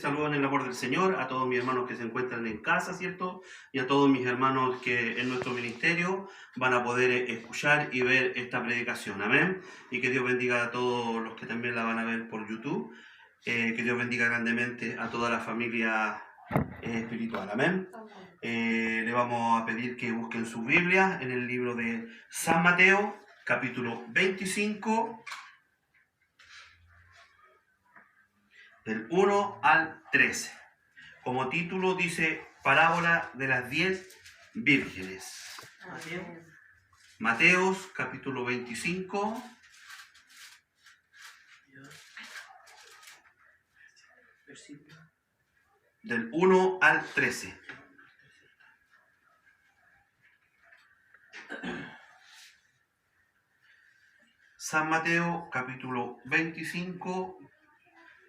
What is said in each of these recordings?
saludo en el amor del Señor a todos mis hermanos que se encuentran en casa, ¿cierto? Y a todos mis hermanos que en nuestro ministerio van a poder escuchar y ver esta predicación, amén. Y que Dios bendiga a todos los que también la van a ver por YouTube. Que Dios bendiga grandemente a toda la familia espiritual, amén. Le vamos a pedir que busquen sus Biblias en el libro de San Mateo, capítulo 25, del 1 al 13. Como título dice Parábola de las 10 vírgenes. Mateos, capítulo 25. Del 1 al 13. San Mateo, capítulo 25,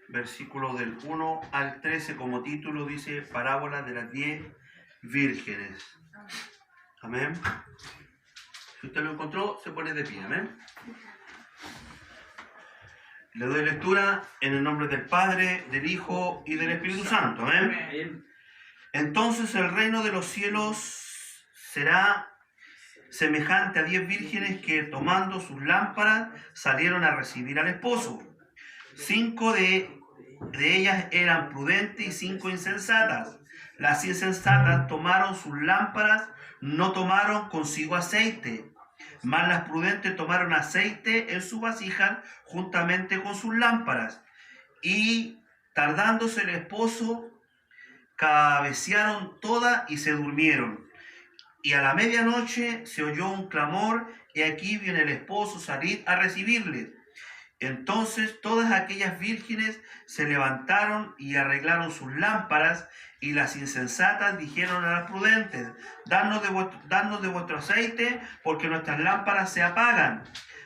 versículo del 1 al 13, como título dice Parábola de las 10 vírgenes. Amén. Si usted lo encontró, se pone de pie. Amén. Le doy lectura en el nombre del Padre, del Hijo y del Espíritu Santo. Amén. Entonces el reino de los cielos será semejante a 10 vírgenes que, tomando sus lámparas, salieron a recibir al esposo. 5 de ellas eran prudentes y 5 insensatas. Las insensatas tomaron sus lámparas, no tomaron consigo aceite. Mas las prudentes tomaron aceite en su vasija juntamente con sus lámparas. Y tardándose el esposo, cabecearon todas y se durmieron. Y a la medianoche se oyó un clamor, y aquí viene el esposo, salid a recibirles. Entonces todas aquellas vírgenes se levantaron y arreglaron sus lámparas, y las insensatas dijeron a las prudentes: dadnos de vuestro aceite, porque nuestras lámparas se apagan.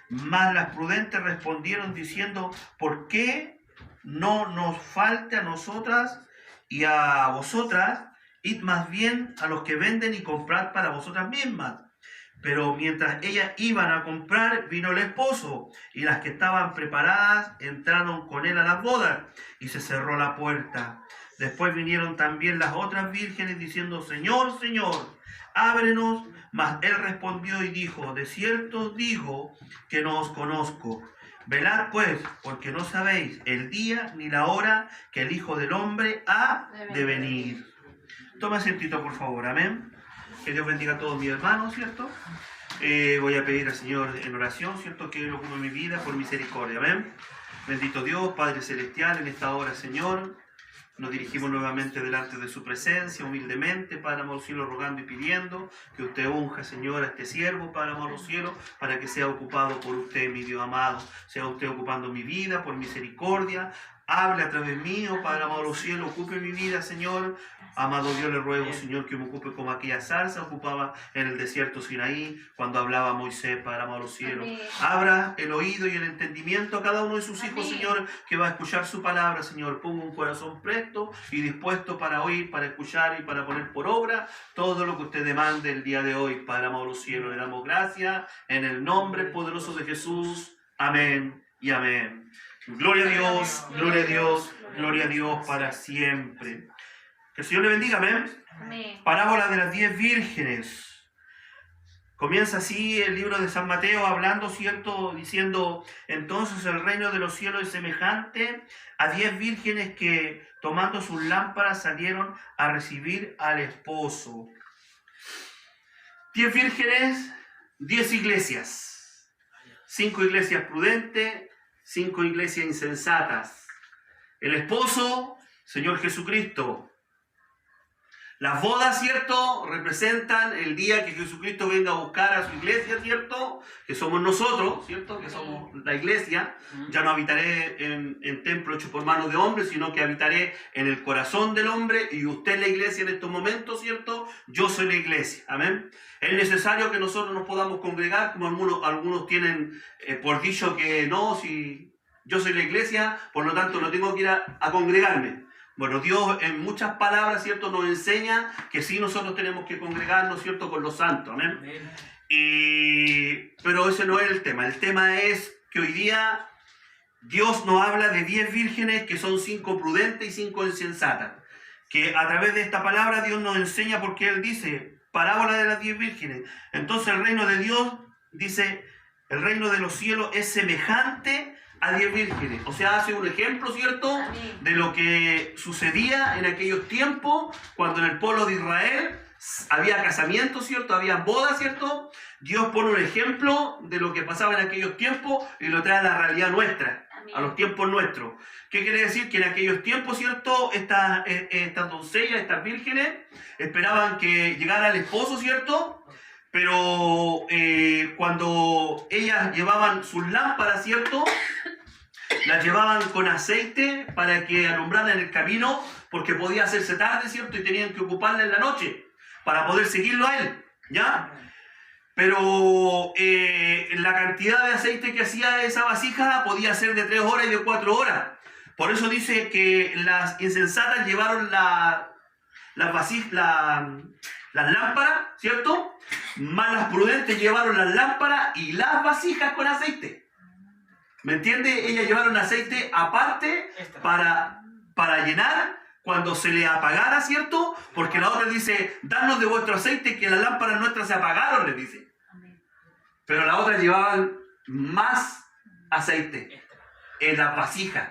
Mas las prudentes respondieron diciendo: ¿por qué no nos falte a nosotras y a vosotras? Id más bien a los que venden y comprad para vosotras mismas. Pero mientras ellas iban a comprar, vino el esposo, y las que estaban preparadas entraron con él a las bodas, y se cerró la puerta. Después vinieron también las otras vírgenes diciendo: Señor, Señor, ábrenos. Mas él respondió y dijo: de cierto os digo que no os conozco. Velad pues, porque no sabéis el día ni la hora que el Hijo del Hombre ha de venir. Toma asiento, por favor, amén. Que Dios bendiga a todos mis hermanos, ¿cierto? Voy a pedir al Señor en oración, ¿cierto? Que Él lo ocupe mi vida por misericordia, amén. Bendito Dios, Padre Celestial, en esta hora, Señor, nos dirigimos nuevamente delante de su presencia, humildemente, Padre amado cielo, rogando y pidiendo que usted unja, Señor, a este siervo, Padre amado cielo, para que sea ocupado por usted, mi Dios amado. Sea usted ocupando mi vida por misericordia. Hable a través mío, Padre amado cielo, ocupe mi vida, Señor. Amado Dios, le ruego, Señor, que me ocupe como aquella zarza ocupaba en el desierto Sinaí, cuando hablaba Moisés, Padre amado cielo. Amén. Abra el oído y el entendimiento a cada uno de sus hijos, amén, Señor, que va a escuchar su palabra, Señor. Ponga un corazón presto y dispuesto para oír, para escuchar y para poner por obra todo lo que usted demande el día de hoy, Padre amado cielo. Le damos gracias en el nombre poderoso de Jesús. Amén y amén. Gloria a Dios, gloria a Dios, gloria a Dios para siempre. Que el Señor le bendiga, amén. Amén. Parábola de las 10 vírgenes. Comienza así el libro de San Mateo hablando, ¿cierto? Diciendo: entonces el reino de los cielos es semejante a 10 vírgenes que, tomando sus lámparas, salieron a recibir al esposo. 10 vírgenes, 10 iglesias. 5 iglesias prudentes, 5 iglesias insensatas. El esposo, Señor Jesucristo. Las bodas, ¿cierto?, representan el día que Jesucristo venga a buscar a su iglesia, ¿cierto?, que somos nosotros, ¿cierto?, que somos la iglesia. Ya no habitaré en templo hecho por manos de hombres, sino que habitaré en el corazón del hombre, y usted es la iglesia en estos momentos, ¿cierto? Yo soy la iglesia, amén. Es necesario que nosotros nos podamos congregar, como algunos tienen por dicho que no, si yo soy la iglesia, por lo tanto no tengo que ir a congregarme. Bueno, Dios en muchas palabras, ¿cierto?, nos enseña que sí nosotros tenemos que congregarnos, ¿cierto?, con los santos, amén. Pero ese no es el tema. El tema es que hoy día Dios nos habla de 10 vírgenes que son 5 prudentes y 5 insensatas. Que a través de esta palabra Dios nos enseña porque Él dice, parábola de las 10 vírgenes. Entonces el reino de Dios, dice, el reino de los cielos es semejante a 10 vírgenes. O sea, hace un ejemplo, ¿cierto?, de lo que sucedía en aquellos tiempos, cuando en el pueblo de Israel había casamiento, ¿cierto?, había bodas, ¿cierto? Dios pone un ejemplo de lo que pasaba en aquellos tiempos y lo trae a la realidad nuestra, a los tiempos nuestros. ¿Qué quiere decir? Que en aquellos tiempos, ¿cierto?, estas doncellas, estas vírgenes, esperaban que llegara el esposo, ¿cierto? Pero cuando ellas llevaban sus lámparas, ¿cierto?, las llevaban con aceite para que alumbraran el camino, porque podía hacerse tarde, ¿cierto?, y tenían que ocuparla en la noche para poder seguirlo a él, ¿ya? Pero la cantidad de aceite que hacía esa vasija podía ser de 3 horas y de 4 horas. Por eso dice que las insensatas llevaron las lámparas, ¿cierto? Más las prudentes llevaron las lámparas y las vasijas con aceite. ¿Me entiende? Ellas llevaron aceite aparte para llenar cuando se le apagara, ¿cierto? Porque la otra dice, danos de vuestro aceite que las lámparas nuestras se apagaron, le dice. Pero las otras llevaban más aceite en las vasijas,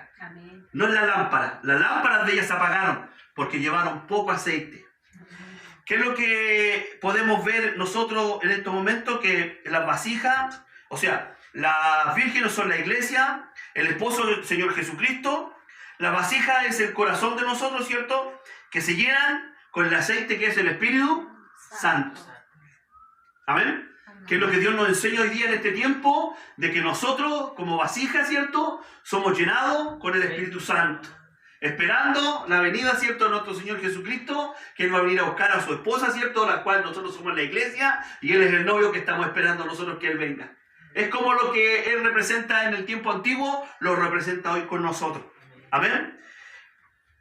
no en la lámpara. Las lámparas de ellas se apagaron porque llevaron poco aceite. ¿Qué es lo que podemos ver nosotros en estos momentos? Que las vasijas, o sea, las vírgenes son la iglesia, el esposo del Señor Jesucristo. La vasija es el corazón de nosotros, ¿cierto?, que se llenan con el aceite que es el Espíritu Santo. ¿Amén? Que es lo que Dios nos enseña hoy día en este tiempo, de que nosotros como vasija, ¿cierto?, somos llenados con el Espíritu Santo, esperando la venida, ¿cierto?, de nuestro Señor Jesucristo, que Él va a venir a buscar a su esposa, ¿cierto?, la cual nosotros somos la iglesia, y Él es el novio que estamos esperando nosotros que Él venga. Es como lo que Él representa en el tiempo antiguo, lo representa hoy con nosotros. Amén.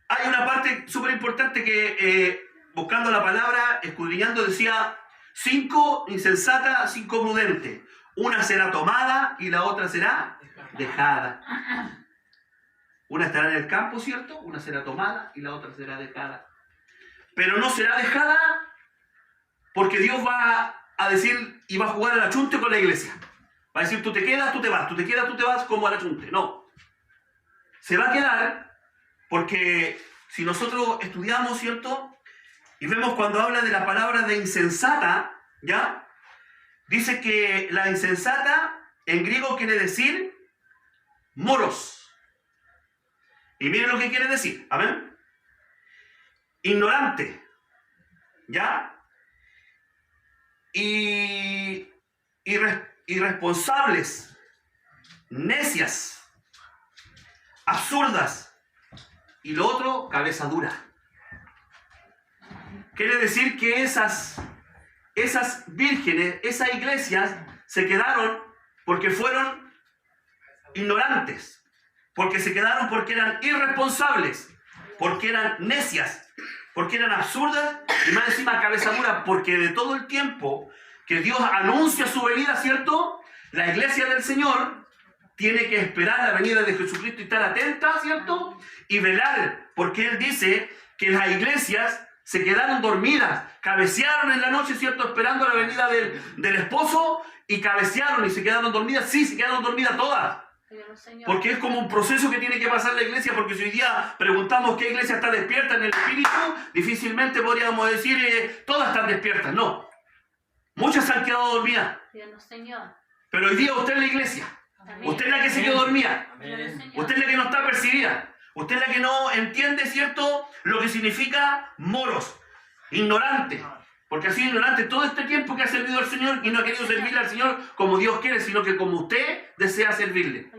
Hay una parte súper importante que, buscando la palabra, escudriñando, decía, 5 insensatas, 5 prudentes. Una será tomada y la otra será dejada. Una estará en el campo, ¿cierto? Una será tomada y la otra será dejada. Pero no será dejada porque Dios va a decir y va a jugar al achunte con la iglesia. Va a decir, tú te quedas, tú te vas, tú te quedas, tú te vas, como al achunte. No. Se va a quedar porque si nosotros estudiamos, ¿cierto?, y vemos cuando habla de la palabra de insensata, ¿ya? Dice que la insensata en griego quiere decir moros. Y miren lo que quiere decir, ¿amén? Ignorante, ¿ya? Y irresponsables, necias, absurdas, y lo otro, cabeza dura. Quiere decir que esas vírgenes, esas iglesias, se quedaron porque fueron ignorantes, porque se quedaron porque eran irresponsables, porque eran necias, porque eran absurdas, y más encima cabeza dura, porque de todo el tiempo que Dios anuncia su venida, ¿cierto?, la iglesia del Señor tiene que esperar la venida de Jesucristo y estar atenta, ¿cierto?, y velar, porque Él dice que las iglesias se quedaron dormidas, cabecearon en la noche, ¿cierto?, esperando la venida del esposo, y cabecearon y se quedaron dormidas. Sí, se quedaron dormidas todas. Porque es como un proceso que tiene que pasar la iglesia, porque si hoy día preguntamos qué iglesia está despierta en el espíritu, difícilmente podríamos decir todas están despiertas. No. Muchas se han quedado dormidas. Pero hoy día usted es la iglesia. Usted es la que se quedó dormida. Usted es la que no está percibida. Usted es la que no entiende, ¿cierto?, lo que significa moros, ignorante. Porque ha sido ignorante todo este tiempo que ha servido al Señor y no ha querido servirle al Señor como Dios quiere, sino que como usted desea servirle.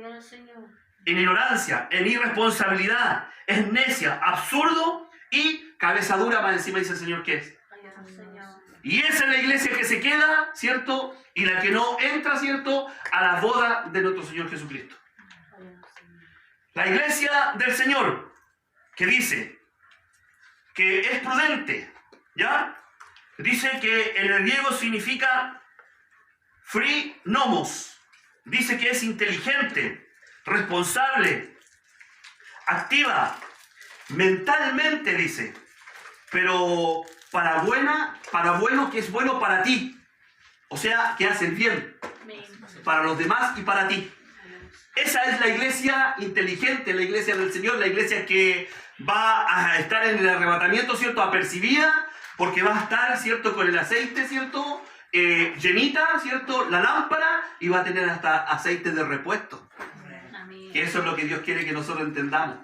En ignorancia, en irresponsabilidad, es necia, absurdo y cabeza dura, más encima dice el Señor que es. Y esa es la iglesia que se queda, ¿cierto?, y la que no entra, ¿cierto?, a la boda de nuestro Señor Jesucristo. La iglesia del Señor, que dice que es prudente, ¿ya? Dice que en el griego significa free nomos. Dice que es inteligente. responsable, activa, mentalmente, dice, pero para bueno que es bueno para ti. O sea, que hace el bien para los demás y para ti. Esa es la iglesia inteligente, la iglesia del Señor, la iglesia que va a estar en el arrebatamiento, ¿cierto? Apercibida, porque va a estar, ¿cierto? Con el aceite, ¿cierto? Llenita, ¿cierto? La lámpara, y va a tener hasta aceite de repuesto. Que eso es lo que Dios quiere que nosotros entendamos.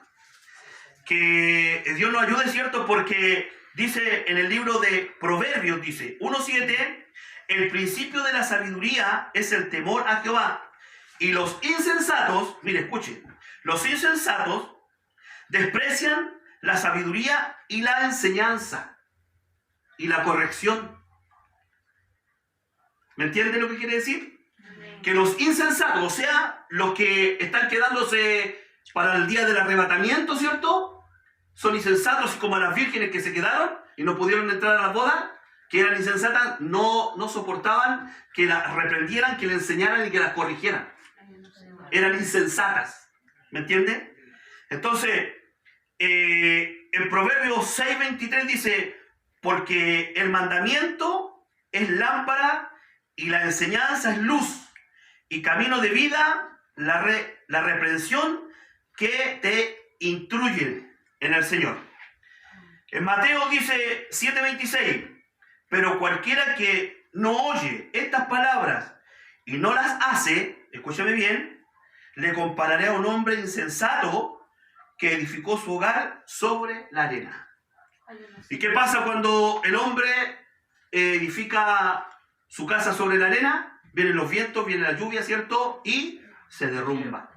Que Dios nos ayude, ¿cierto? Porque dice en el libro de Proverbios, dice 1:7, el principio de la sabiduría es el temor a Jehová. Y los insensatos, mire, escuchen, los insensatos desprecian la sabiduría y la enseñanza y la corrección. ¿Me entiende lo que quiere decir? Que los insensatos, o sea, los que están quedándose para el día del arrebatamiento, ¿cierto? Son insensatos como las vírgenes que se quedaron y no pudieron entrar a la boda, que eran insensatas, no soportaban que las reprendieran, que le enseñaran y que las corrigieran. Eran insensatas, ¿me entiende? Entonces, en Proverbios 6:23 dice, porque el mandamiento es lámpara y la enseñanza es luz y camino de vida, la reprensión que te instruye en el Señor. En Mateo dice 7:26, pero cualquiera que no oye estas palabras y no las hace, escúchame bien, le compararé a un hombre insensato que edificó su hogar sobre la arena. ¿Y qué pasa cuando el hombre edifica su casa sobre la arena? Vienen los vientos, viene la lluvia, ¿cierto? Y se derrumba.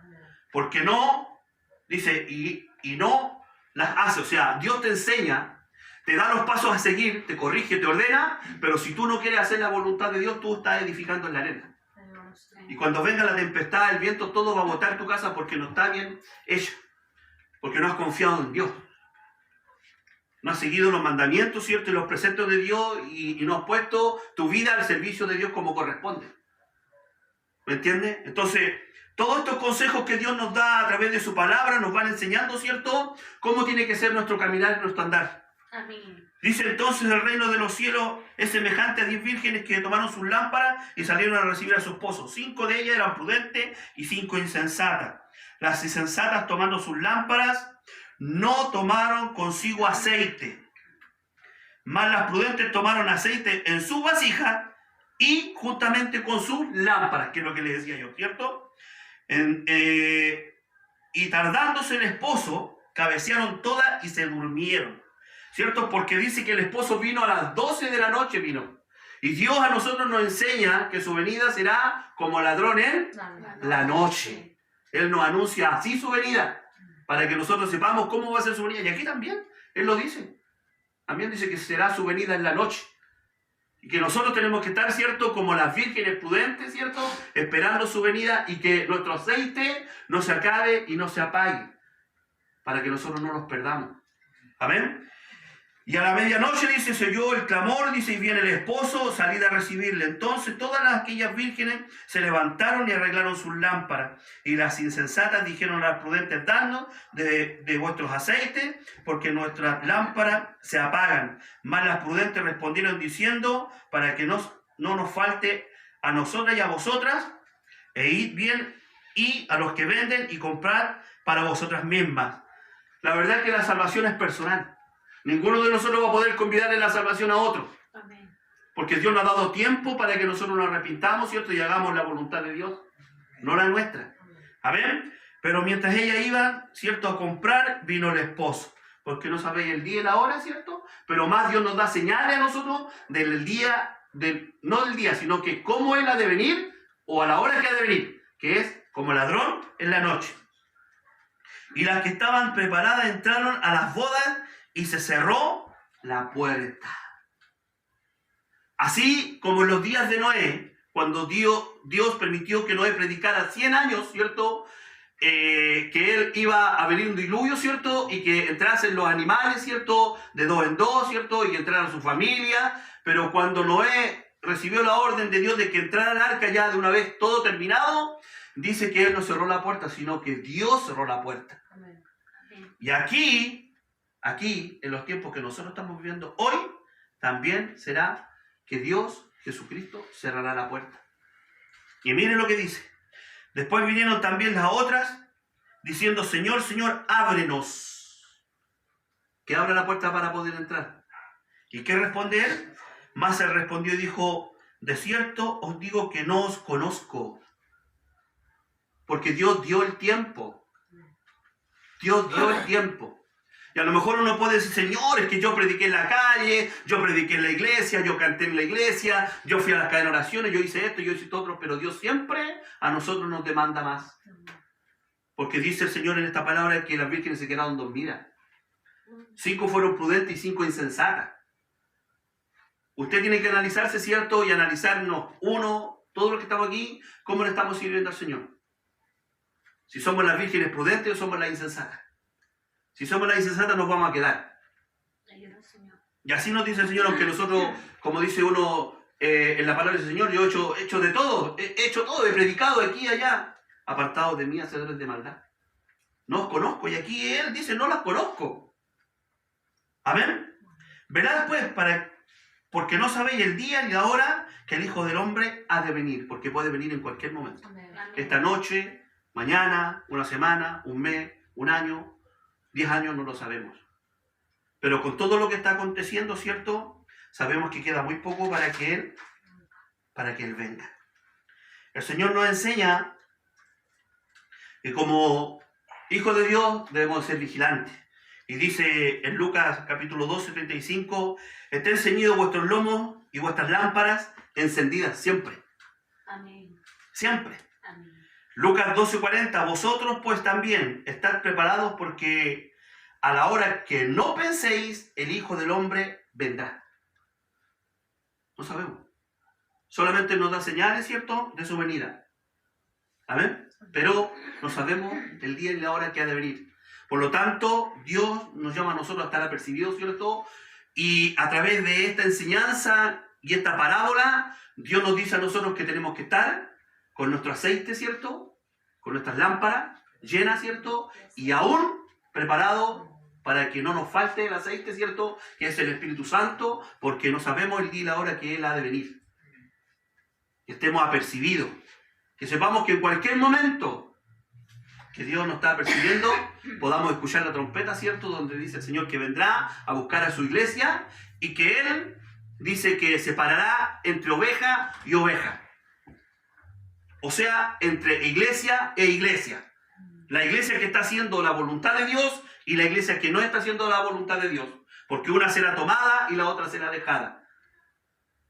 Porque no, dice, y no las hace. O sea, Dios te enseña, te da los pasos a seguir, te corrige, te ordena, pero si tú no quieres hacer la voluntad de Dios, tú estás edificando en la arena. Y cuando venga la tempestad, el viento, todo va a botar tu casa porque no está bien hecha. Porque no has confiado en Dios. No has seguido los mandamientos, ¿cierto? Y los preceptos de Dios y no has puesto tu vida al servicio de Dios como corresponde. ¿Me entiendes? Entonces, todos estos consejos que Dios nos da a través de su palabra nos van enseñando, ¿cierto? Cómo tiene que ser nuestro caminar y nuestro andar. Amén. Dice entonces, el reino de los cielos es semejante a 10 vírgenes que tomaron sus lámparas y salieron a recibir a su esposo. 5 de ellas eran prudentes y 5 insensatas. Las insensatas, tomando sus lámparas, no tomaron consigo aceite, mas las prudentes tomaron aceite en su vasija y juntamente con sus lámparas, que es lo que les decía yo, ¿cierto? Y tardándose el esposo, cabecearon todas y se durmieron, ¿cierto? Porque dice que el esposo vino a las 12 de la noche, vino. Y Dios a nosotros nos enseña que su venida será como ladrón en la noche. Él nos anuncia así su venida, para que nosotros sepamos cómo va a ser su venida. Y aquí también, Él lo dice. También dice que será su venida en la noche. Y que nosotros tenemos que estar, ¿cierto? Como las vírgenes prudentes, ¿cierto? Esperando su venida y que nuestro aceite no se acabe y no se apague. Para que nosotros no nos perdamos. Amén. Y a la medianoche, dice, se oyó el clamor, dice, y viene el esposo, salid a recibirle. Entonces todas aquellas vírgenes se levantaron y arreglaron sus lámparas. Y las insensatas dijeron a las prudentes, dadnos de vuestros aceites, porque nuestras lámparas se apagan. Mas las prudentes respondieron diciendo, para que no nos falte a nosotras y a vosotras, e id bien y a los que venden y comprad para vosotras mismas. La verdad es que la salvación es personal. Ninguno de nosotros va a poder convidarle la salvación a otro. Amén. Porque Dios nos ha dado tiempo para que nosotros nos arrepintamos, ¿cierto? Y hagamos la voluntad de Dios, no la nuestra. Amén. Pero mientras ella iba, ¿cierto?, a comprar, vino el esposo. Porque no sabéis el día y la hora, ¿cierto? Pero más Dios nos da señales a nosotros del día, no del día, sino que cómo Él ha de venir o a la hora que ha de venir, que es como ladrón en la noche. Y las que estaban preparadas entraron a las bodas y se cerró la puerta. Así como en los días de Noé, cuando Dios permitió que Noé predicara 100 años, ¿cierto? Que él iba a venir un diluvio, ¿cierto? Y que entrasen los animales, ¿cierto? De 2 en 2, ¿cierto? Y que entraran su familia. Pero cuando Noé recibió la orden de Dios de que entrara al arca ya de una vez todo terminado, dice que Él no cerró la puerta, sino que Dios cerró la puerta. Amén. Y aquí, en los tiempos que nosotros estamos viviendo hoy, también será que Dios, Jesucristo, cerrará la puerta. Y miren lo que dice. Después vinieron también las otras, diciendo, Señor, Señor, ábrenos. Que abra la puerta para poder entrar. ¿Y qué responde Él? Mas Él respondió y dijo, de cierto os digo que no os conozco. Porque Dios dio el tiempo. Dios dio el tiempo. Y a lo mejor uno puede decir, Señor, es que yo prediqué en la calle, yo prediqué en la iglesia, yo canté en la iglesia, yo fui a las cadenas de oraciones, yo hice esto, yo hice esto otro, pero Dios siempre a nosotros nos demanda más. Porque dice el Señor en esta palabra que las vírgenes se quedaron dormidas. 5 fueron prudentes y 5 insensatas. Usted tiene que analizarse, ¿cierto? Y analizarnos, todos los que estamos aquí, cómo le estamos sirviendo al Señor. Si somos las vírgenes prudentes o somos las insensatas. Si somos las insensatas nos vamos a quedar. Y así nos dice el Señor, aunque nosotros, como dice uno en la palabra del Señor, yo he hecho de todo, he predicado aquí y allá, apartados de mí, hacedores de maldad. No os conozco, y aquí Él dice, no las conozco. Amén. Velad pues, porque no sabéis el día ni la hora que el Hijo del Hombre ha de venir, porque puede venir en cualquier momento. Amén. Esta noche, mañana, una semana, un mes, un año, 10 años, no lo sabemos. Pero con todo lo que está aconteciendo, ¿cierto? Sabemos que queda muy poco para que Él venga. El Señor nos enseña que como hijos de Dios debemos ser vigilantes. Y dice en Lucas capítulo 12, 35, estén ceñidos vuestros lomos y vuestras lámparas encendidas siempre. Amén. Siempre. Amén. Lucas 12:40, vosotros pues también estad preparados porque a la hora que no penséis, el Hijo del Hombre vendrá. No sabemos. Solamente nos da señales, ¿cierto?, de su venida. ¿Amén? Pero no sabemos el día y la hora que ha de venir. Por lo tanto, Dios nos llama a nosotros a estar apercibidos, ¿cierto? Y a través de esta enseñanza y esta parábola, Dios nos dice a nosotros que tenemos que estar con nuestro aceite, ¿cierto? Con nuestras lámparas llenas, ¿cierto? Y aún preparados para que no nos falte el aceite, ¿cierto? Que es el Espíritu Santo, porque no sabemos el día y la hora que Él ha de venir. Que estemos apercibidos. Que sepamos que en cualquier momento que Dios nos está apercibiendo, podamos escuchar la trompeta, ¿cierto? Donde dice el Señor que vendrá a buscar a su iglesia y que Él dice que separará entre oveja y oveja. O sea, entre iglesia e iglesia. La iglesia que está haciendo la voluntad de Dios y la iglesia que no está haciendo la voluntad de Dios. Porque una será tomada y la otra será dejada.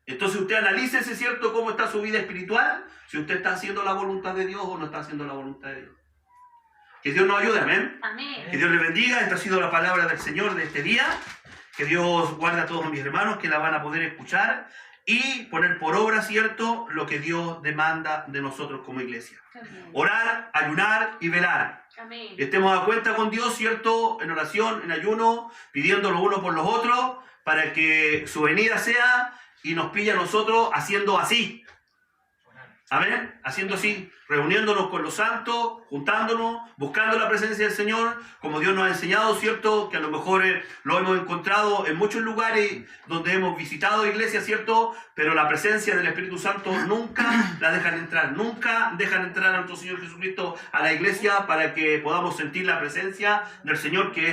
Entonces usted analícese, ¿cierto?, cómo está su vida espiritual, si usted está haciendo la voluntad de Dios o no está haciendo la voluntad de Dios. Que Dios nos ayude, amén. Amén. Que Dios le bendiga. Esta ha sido la palabra del Señor de este día. Que Dios guarde a todos mis hermanos que la van a poder escuchar y poner por obra, ¿cierto?, lo que Dios demanda de nosotros como iglesia. Amén. Orar, ayunar y velar. Amén. Estemos a cuenta con Dios, ¿cierto?, en oración, en ayuno, pidiendo los unos por los otros, para que su venida sea y nos pille a nosotros haciendo así. Amén, haciendo así, reuniéndonos con los santos, juntándonos, buscando la presencia del Señor, como Dios nos ha enseñado, ¿cierto? Que a lo mejor lo hemos encontrado en muchos lugares donde hemos visitado iglesias, ¿cierto? Pero la presencia del Espíritu Santo nunca la dejan entrar, nunca dejan entrar a nuestro Señor Jesucristo a la iglesia para que podamos sentir la presencia del Señor, que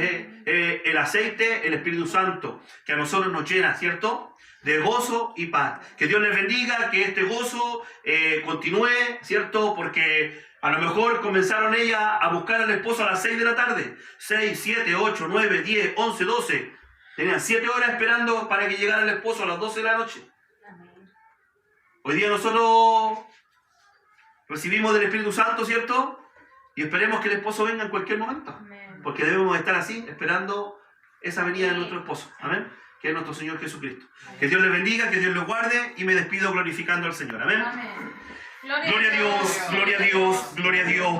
es el aceite, el Espíritu Santo, que a nosotros nos llena, ¿cierto?, de gozo y paz. Que Dios les bendiga, que este gozo continúe, ¿cierto? Porque a lo mejor comenzaron ellas a buscar al esposo a las 6 de la tarde. 6, 7, 8, 9, 10, 11, 12. Tenían 7 horas esperando para que llegara el esposo a las 12 de la noche. Hoy día nosotros recibimos del Espíritu Santo, ¿cierto? Y esperemos que el esposo venga en cualquier momento. Porque debemos estar así, esperando esa venida de nuestro esposo. Amén. Que es nuestro Señor Jesucristo. Que Dios les bendiga, que Dios les guarde y me despido glorificando al Señor. Amén. Amén. Gloria a Dios, gloria a Dios, gloria a Dios.